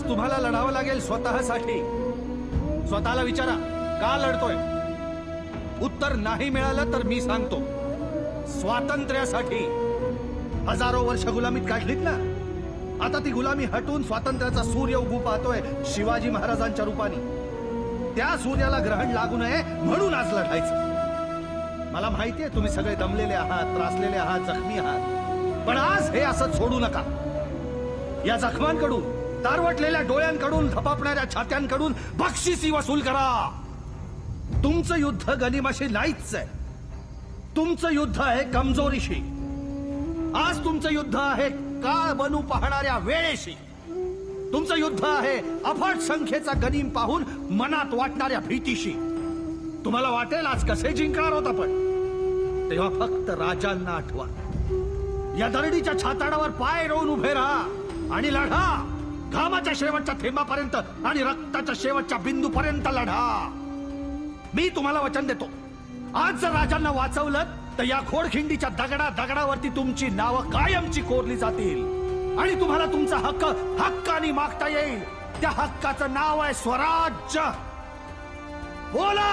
आज तुम्हाला लढावं लागेल स्वतःसाठी. स्वतःला विचारा का लढतोय. उत्तर नाही मिळालं तर मी सांगतो, स्वातंत्र्यासाठी. हजारो वर्ष गुलामीत काढलीत ना, आता ती गुलामी हटून स्वातंत्र्याचा सूर्य उगू पाहतोय शिवाजी महाराजांच्या रूपाने. त्या सूर्याला ग्रहण लागू नये म्हणून आज लढायचं. मला माहितीये तुम्ही सगळे दमलेले आहात, त्रासलेले आहात, जखमी आहात, पण आज हे असं सोडू नका. या जखमांकडून, तारवटलेल्या डोळ्यांकडून, धपापणाऱ्या छात्यांकडून बक्षिसी वसूल करा. तुमचं युद्ध गनिमाशी नाहीच आहे. तुमचं युद्ध आहे कमजोरीशी. आज तुमचं युद्ध आहे काळ बनू पाहणाऱ्या वेळेशी. तुमचं युद्ध आहे अफाट संख्येचा गनीम पाहून मनात वाटणाऱ्या भीतीशी. तुम्हाला वाटेल आज कसे जिंकणार होत आपण, तेव्हा फक्त राजांना आठवा. या दरडीच्या छाताडावर पाय रोवून उभे राहा आणि लढा. घामाच्या शेवटच्या थेंबापर्यंत आणि रक्ताच्या शेवटच्या बिंदूपर्यंत लढा. मी तुम्हाला वचन देतो, आज जर राजांना वाचवलं तर या खोडखिंडीच्या दगडावरती तुमची नावं कायमची कोरली जातील आणि तुम्हाला तुमचा हक्क हक्काने मागता येईल. त्या हक्काचं नाव आहे स्वराज्य. बोला